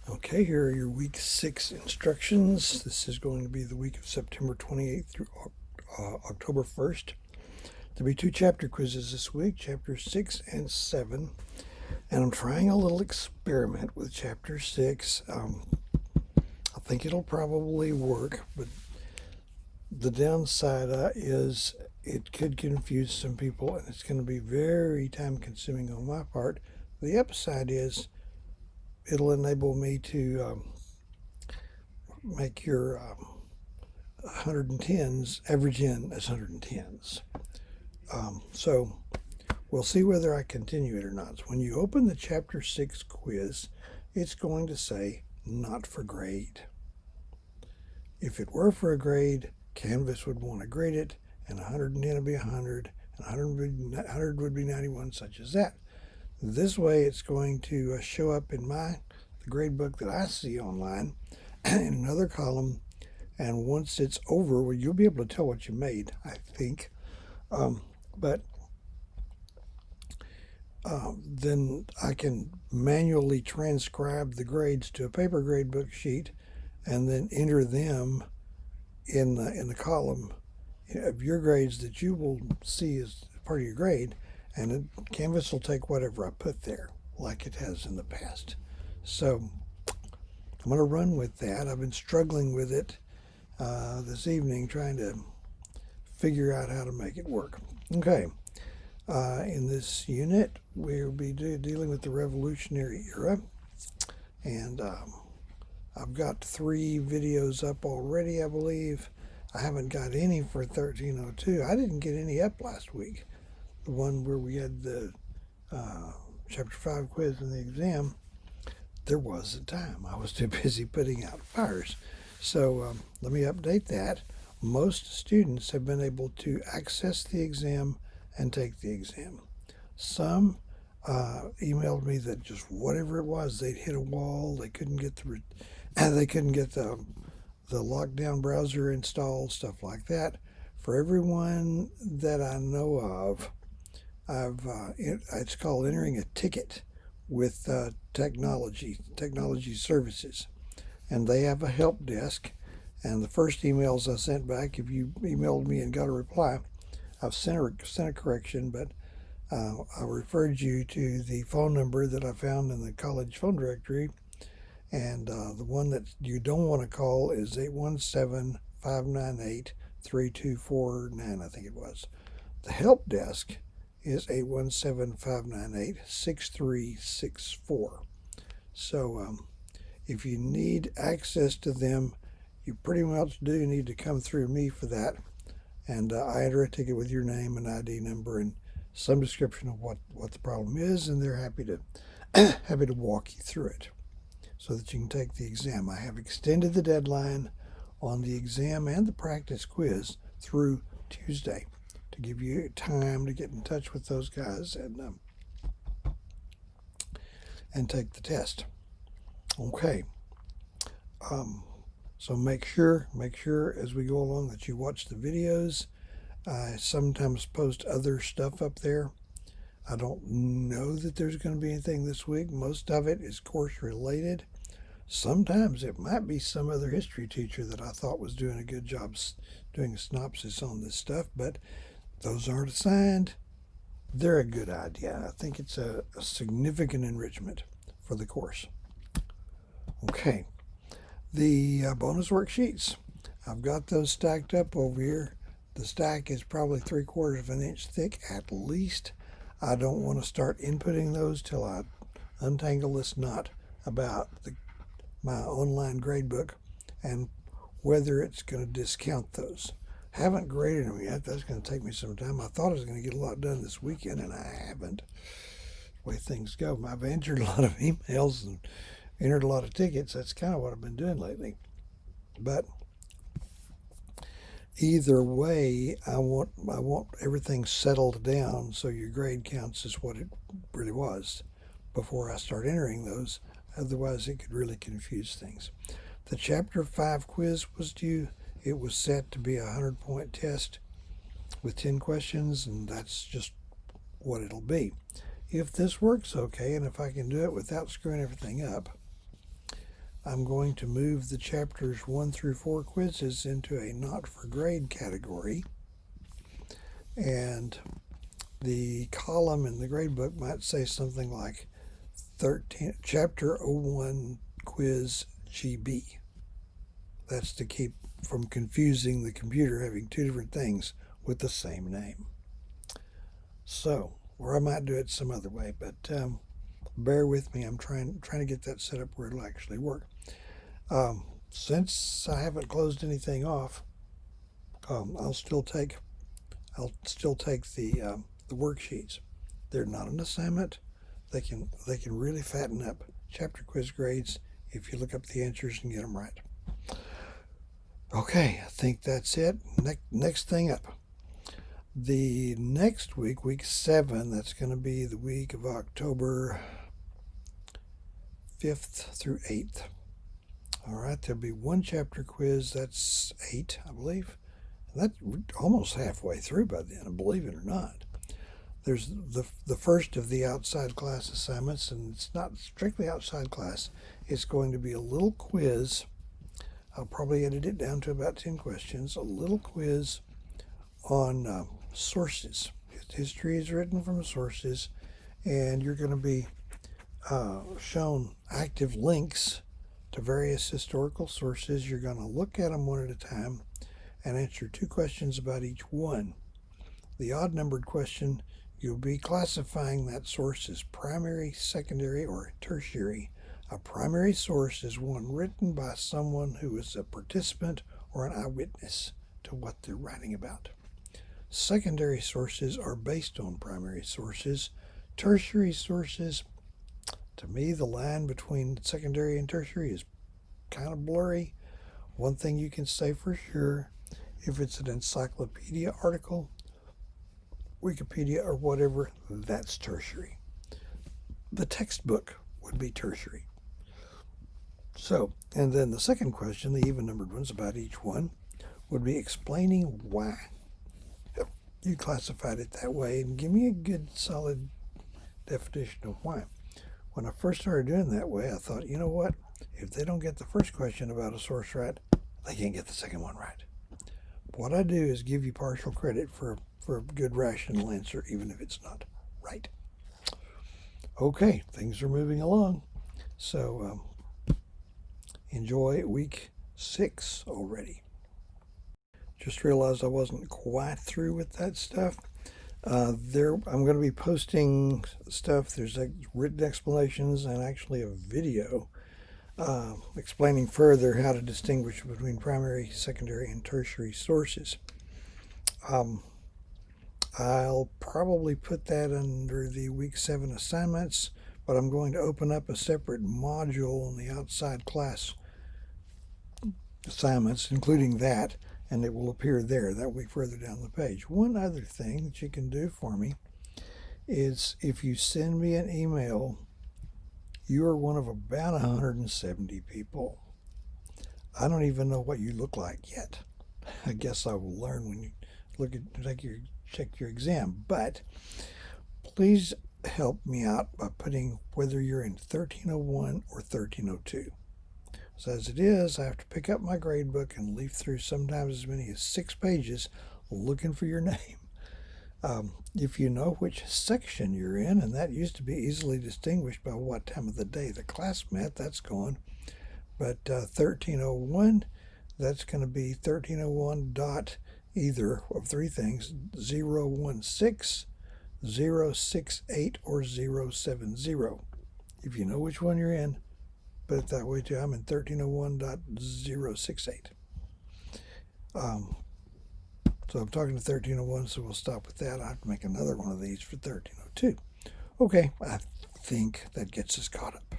Okay, here are your week 6 instructions. This is going to be the week of September 28th through October 1st. There'll be 2 chapter quizzes this week, chapters 6 and 7. And I'm trying a little experiment with chapter 6. I think it'll probably work, but the downside is it could confuse some people and it's going to be very time consuming on my part. The upside is it'll enable me to make your 110s average in as 110s. So we'll see whether I continue it or not. So when you open the chapter 6 quiz, it's going to say not for grade. If it were for a grade, Canvas would want to grade it, and 110 would be 100, and 100 would be 91, such as that. This way, it's going to show up in the grade book that I see online in another column, and once it's over, well, you'll be able to tell what you made, I think. But then I can manually transcribe the grades to a paper grade book sheet and then enter them in the column of your grades that you will see as part of your grade, and Canvas will take whatever I put there, like it has in the past. So I'm going to run with that. I've been struggling with it this evening, trying to figure out how to make it work. Okay. In this unit, we'll be dealing with the Revolutionary Era, and I've got 3 videos up already, I believe. I haven't got any for 1302. I didn't get any up last week. The one where we had the Chapter 5 quiz and the exam, there was a time. I was too busy putting out fires. So let me update that. Most students have been able to access the exam and take the exam. Some emailed me that just whatever it was, they'd hit a wall. They couldn't get the lockdown browser installed, stuff like that. For everyone that I know of, it's called entering a ticket with technology services, and they have a help desk. And the first emails I sent back, if you emailed me and got a reply, I've sent a correction, but I referred you to the phone number that I found in the college phone directory, and the one that you don't want to call is 817-598-3249, I think it was. The help desk is 817-598-6364. So if you need access to them, you pretty much do need to come through me for that. And I enter a ticket with your name and ID number and some description of what the problem is, and they're happy to walk you through it so that you can take the exam. I have extended the deadline on the exam and the practice quiz through Tuesday to give you time to get in touch with those guys and take the test. Okay. So make sure as we go along that you watch the videos. I sometimes post other stuff up there. I don't know that there's going to be anything this week. Most of it is course related. Sometimes it might be some other history teacher that I thought was doing a good job doing a synopsis on this stuff, but those aren't assigned. They're a good idea. I think it's a significant enrichment for the course. Okay. The bonus worksheets. I've got those stacked up over here. The stack is probably 3/4 of an inch thick at least. I don't want to start inputting those till I untangle this knot about my online gradebook and whether it's going to discount those. Haven't graded them yet. That's going to take me some time. I thought I was going to get a lot done this weekend, and I haven't. The way things go, I've entered a lot of emails and entered a lot of tickets. That's kind of what I've been doing lately. But either way, I want everything settled down so your grade counts as what it really was before I start entering those. Otherwise, it could really confuse things. The Chapter 5 quiz was due. It was set to be a 100-point test with 10 questions, and that's just what it'll be. If this works okay, and if I can do it without screwing everything up, I'm going to move the chapters 1 through 4 quizzes into a not for grade category. And the column in the grade book might say something like Chapter 01 Quiz GB. That's to keep from confusing the computer having two different things with the same name. So, or I might do it some other way, but bear with me. I'm trying to get that set up where it'll actually work. Since I haven't closed anything off, I'll still take the worksheets. They're not an assignment. They can really fatten up chapter quiz grades if you look up the answers and get them right. Okay, I think that's it. Next thing up. The next week, week 7, that's going to be the week of October 5th through 8th. All right, there'll be one chapter quiz. That's 8, I believe. And that's almost halfway through by then, believe it or not. There's the first of the outside class assignments, and it's not strictly outside class. It's going to be a little quiz. I'll probably edit it down to about 10 questions. A little quiz on sources. History is written from sources, and you're going to be shown active links to various historical sources. You're going to look at them one at a time and answer 2 questions about each one. The odd-numbered question, you'll be classifying that source as primary, secondary, or tertiary. A primary source is one written by someone who is a participant or an eyewitness to what they're writing about. Secondary sources are based on primary sources. Tertiary sources, to me, the line between secondary and tertiary is kind of blurry. One thing you can say for sure, if it's an encyclopedia article, Wikipedia, or whatever, that's tertiary. The textbook would be tertiary. So, and then the second question, the even-numbered ones about each one, would be explaining why you classified it that way, and give me a good, solid definition of why. When I first started doing that way, I thought, you know what? If they don't get the first question about a source right, they can't get the second one right. What I do is give you partial credit for a good rational answer, even if it's not right. Okay, things are moving along. So enjoy week 6 already. Just realized I wasn't quite through with that stuff. I'm going to be posting stuff. There's written explanations and actually a video explaining further how to distinguish between primary, secondary, and tertiary sources. I'll probably put that under the week 7 assignments, but I'm going to open up a separate module on the outside class assignments, including that, and it will appear there. That will be further down the page. One other thing that you can do for me is if you send me an email, you are one of about 170 people. I don't even know what you look like yet. I guess I will learn when you check your exam. But please help me out by putting whether you're in 1301 or 1302. So as it is, I have to pick up my grade book and leaf through sometimes as many as 6 pages looking for your name. If you know which section you're in, and that used to be easily distinguished by what time of the day the class met, that's gone. But 1301, that's going to be 1301 dot either of 3 things, 016, 068, or 070. If you know which one you're in, put it that way too. I'm in 1301.068. So I'm talking to 1301, so we'll stop with that. I have to make another one of these for 1302. Okay, I think that gets us caught up.